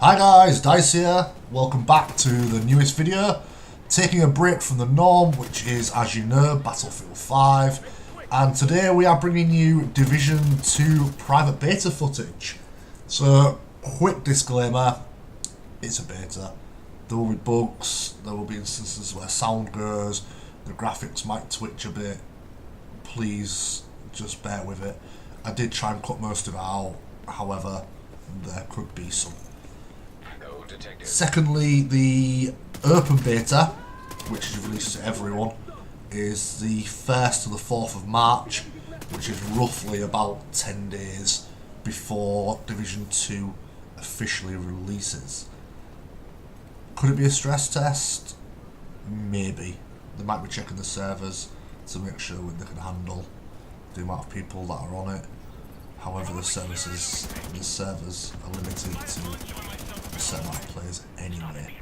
Hi guys, Dice here. Welcome back to the newest video. Taking a break from the norm, which is, as you know, Battlefield 5. And today we are bringing you Division 2 private beta footage. So, quick disclaimer, it's a beta. There will be bugs, there will be instances where sound goes, the graphics might twitch a bit. Please, just bear with it. I did try and cut most of it out, however, there could be some. Secondly, the open beta, which is released to everyone, is the 1st to the 4th of March, which is roughly about 10 days before Division 2 officially releases. Could it be a stress test? Maybe. They might be checking the servers to make sure they can handle the amount of people that are on it. However, the servers are limited to a certain amount of players anyway,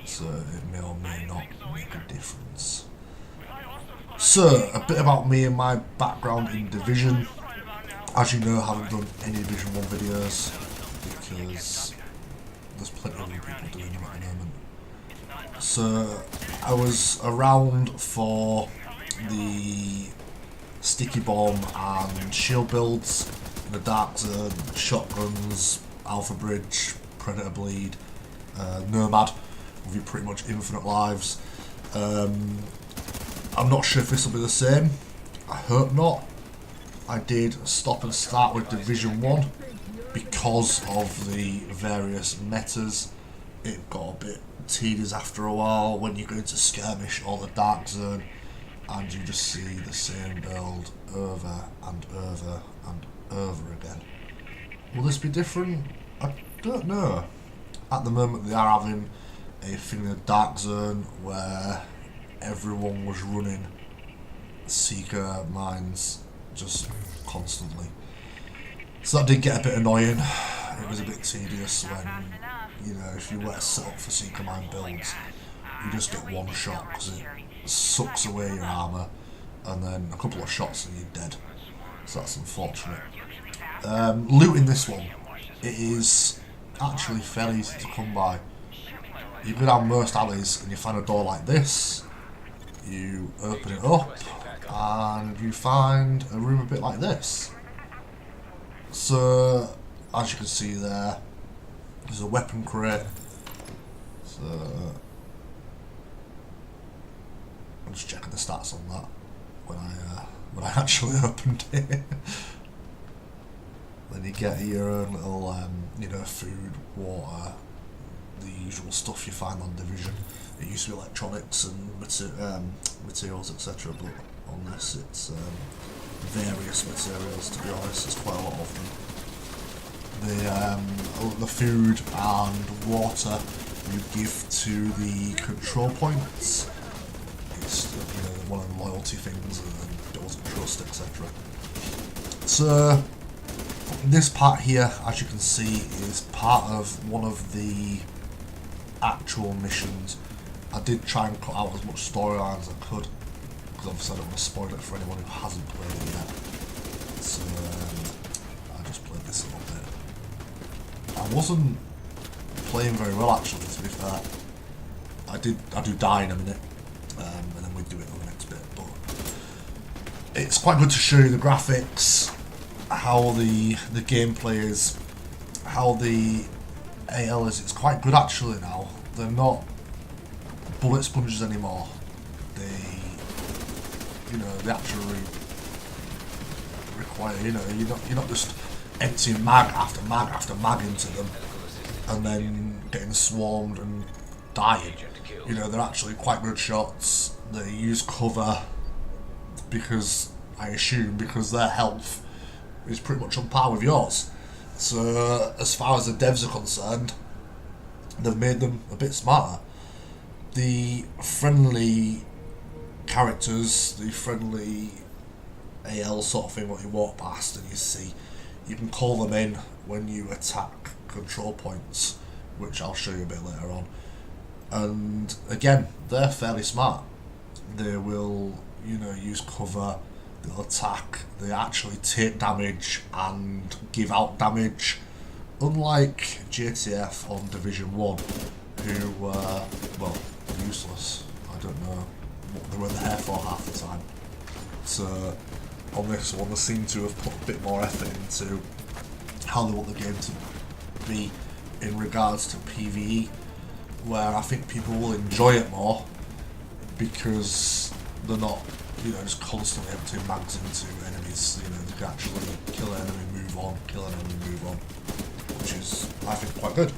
so it may or may not make a difference. So, a bit about me and my background in Division. As you know, I haven't done any Division 1 videos because there's plenty of people doing them at the moment. So, I was around for the sticky bomb and shield builds, the Dark Zone, shotguns, Alpha Bridge, Predator Bleed, Nomad, with your pretty much infinite lives. I'm not sure if this will be the same. I hope not. I did stop and start with Division 1 because of the various metas. It got a bit tedious after a while when you go into skirmish or the Dark Zone and you just see the same build over and over and over again. Will this be different? I don't know. At the moment they are having a thing in the Dark Zone where everyone was running Seeker mines just constantly. So that did get a bit annoying. It was a bit tedious when, you know, if you were set up for Seeker mine builds, you just get one shot because it sucks away your armour, and then a couple of shots and you're dead. So that's unfortunate. Looting this one, it is actually fairly easy to come by. You go down most alleys and you find a door like this, you open it up and you find a room a bit like this. So, as you can see there, there's a weapon crate. So, I'm just checking the stats on that when I actually opened it. Then you get your own little, you know, food, water, the usual stuff you find on Division. It used to be electronics and materials, etc. But on this, it's various materials. To be honest, there's quite a lot of them. The food and water you give to the control points. It's, you know, one of the loyalty things and builds of trust, etc. So this part here, as you can see, is part of one of the actual missions. I did try and cut out as much storyline as I could because obviously I don't want to spoil it for anyone who hasn't played it yet. So I just played this a little bit. I wasn't playing very well actually, to be fair. I do die in a minute, and then we do it on the next bit. But it's quite good to show you the graphics, how the gameplay is, how the AL is. It's quite good actually now. They're not bullet sponges anymore. They actually require, you know, you're not just emptying mag after mag after mag into them and then getting swarmed and dying. You know, they're actually quite good shots. They use cover because, I assume, because their health is pretty much on par with yours. So as far as the devs are concerned, they've made them a bit smarter. The friendly characters, the friendly AL sort of thing, what you walk past and you see, you can call them in when you attack control points, which I'll show you a bit later on. And again, they're fairly smart. They will, you know, use cover, they'll attack, they actually take damage and give out damage unlike JTF on Division 1, who were, well, useless. I don't know what they were there for half the time. So on this one, they seem to have put a bit more effort into how they want the game to be in regards to PvE, where I think people will enjoy it more because they're not, you know, just constantly emptying mags into enemies. You know, they can actually kill an enemy, move on, kill an enemy, move on, which is, I think, quite good.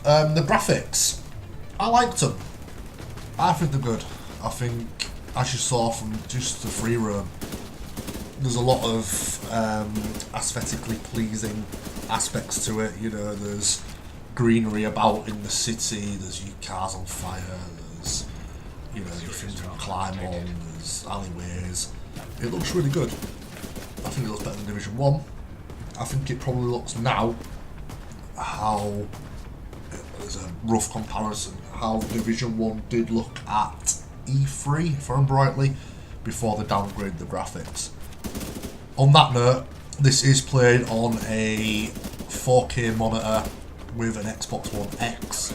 The graphics, I liked them. I think they're good. I think, as you saw from just the free roam, there's a lot of aesthetically pleasing aspects to it. You know, there's greenery about in the city, there's your cars on fire, there's, you know, your things you can climb on, there's alleyways. It looks really good. I think it looks better than Division 1. I think it probably looks now, how, as a rough comparison, how Division 1 did look at E3, if I remember rightly, before they downgraded the graphics. On that note, this is played on a 4K monitor with an Xbox One X,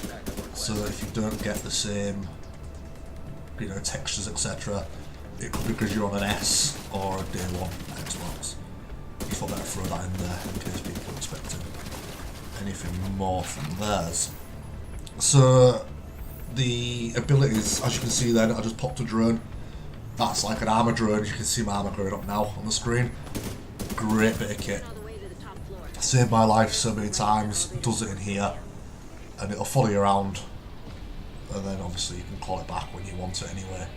so that if you don't get the same, you know, textures, etc., it could be because you're on an S or a day one Xbox. I thought I'd throw that in there in case people are expecting anything more from theirs. So the abilities, as you can see then, I just popped a drone. That's like an armor drone. You can see my armor going up now on the screen. Great bit of kit. Saved my life so many times. Does it in here, and it'll follow you around, and then obviously you can call it back when you want it anyway.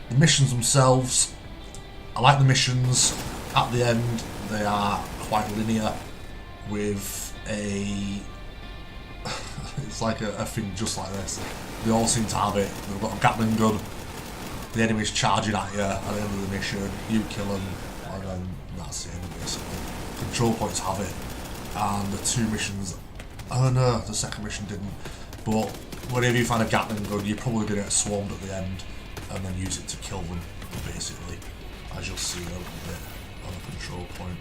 The missions themselves, I like the missions. At the end, they are quite linear with a it's like a thing just like this. They all seem to have it. They've got a Gatling gun, the enemy's charging at you at the end of the mission, you kill them, and then that's the end basically. Control points have it, and the two missions, oh no, the second mission didn't, but whenever you find a Gatling gun, you're probably going to get swarmed at the end, and then use it to kill them, basically, as you'll see in a little bit on a control point.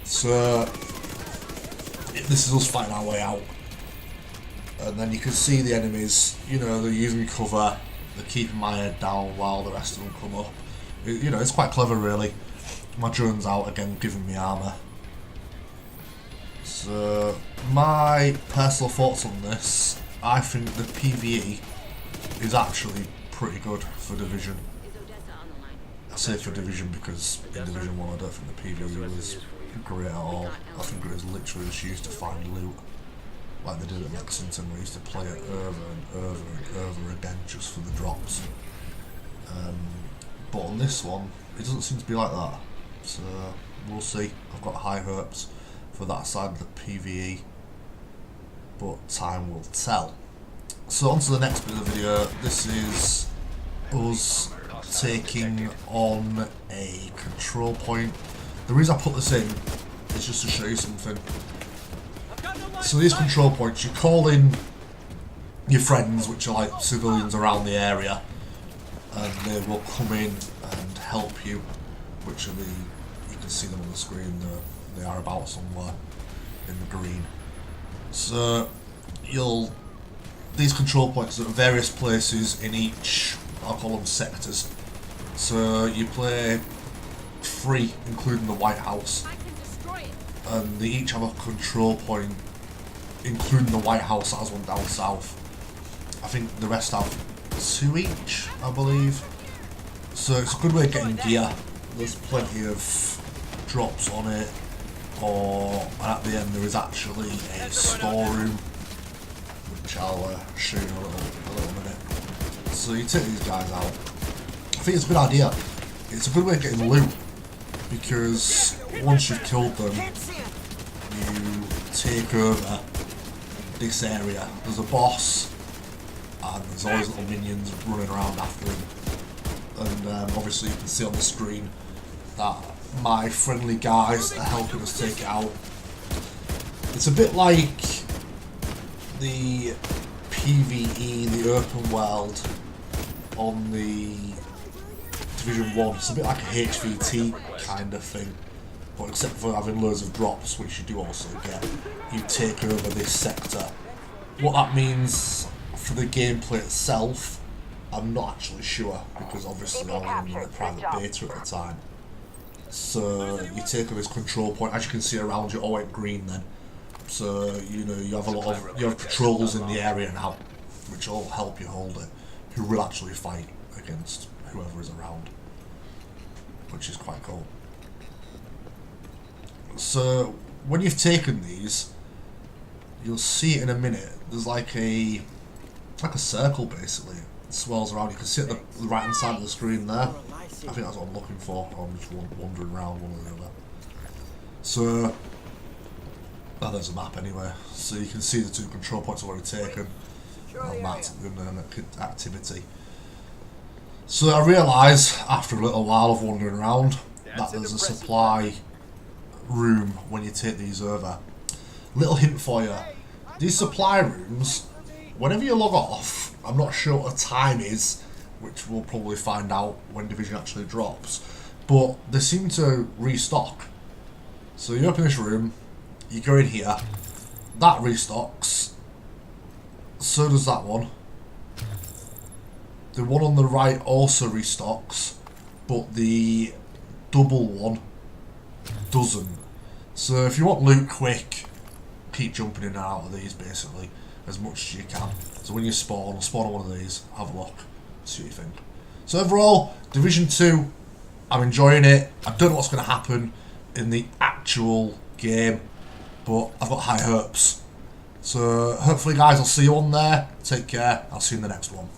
So this is us fighting our way out, and then you can see the enemies, you know, they're using cover, they're keeping my head down while the rest of them come up. You know, it's quite clever really. My drone's out again, giving me armour. So my personal thoughts on this, I think the PvE is actually pretty good for Division. I say for Division because in Division 1 I don't think the PvE was great at all. I think it was literally just used to find loot, like they did at Lexington. We used to play it over and over and over again just for the drops. But on this one, it doesn't seem to be like that. So we'll see. I've got high hopes for that side of the PvE, but time will tell. So on to the next bit of the video. This is us taking on a control point. The reason I put this in is just to show you something. So these control points, you call in your friends, which are like civilians around the area, and they will come in and help you, which are you can see them on the screen, they are about somewhere in the green. So these control points are at various places in each, I'll call them sectors. So you play 3, including the White House, and they each have a control point, including the White House that has one down south. I think the rest have 2 each, I believe. So it's a good way of getting gear. There's plenty of drops on it, and at the end there is actually a storeroom, which I'll show you in a little minute. So you take these guys out. I think it's a good idea. It's a good way of getting loot, because once you've killed them, you take over this area. There's a boss, and there's always little minions running around after him. And obviously you can see on the screen that my friendly guys are helping us take it out. It's a bit like the PvE, the open world on the Division 1. It's a bit like a HVT kind of thing. but except for having loads of drops, which you do also get, you take over this sector. What that means for the gameplay itself, I'm not actually sure, because obviously I was in a private beta at the time. So you take over this control point, as you can see around you, it all went green then. So you know you have a lot of patrols in the area now, which will help you hold it, who will actually fight against whoever is around, which is quite cool. So when you've taken these, you'll see it in a minute. There's like a circle basically. It swirls around. You can see it at the right hand side of the screen there. I think that's what I'm looking for. I'm just wandering around one or the other. So there's a map anyway. So you can see the 2 control points already taken. And that's an activity. So I realise after a little while of wandering around that there's a supply room when you take these over. Little hint for you. These supply rooms, whenever you log off, I'm not sure what the time is, which we'll probably find out when Division actually drops, but they seem to restock. So you open this room, you go in here, that restocks, so does that one. The one on the right also restocks, but the double one doesn't. So if you want loot quick, keep jumping in and out of these basically as much as you can. So when you spawn on one of these, have a look, see what you think. So overall, Division 2, I'm enjoying it. I don't know what's going to happen in the actual game, but I've got high hopes. So hopefully guys, I'll see you on there. Take care, I'll see you in the next one.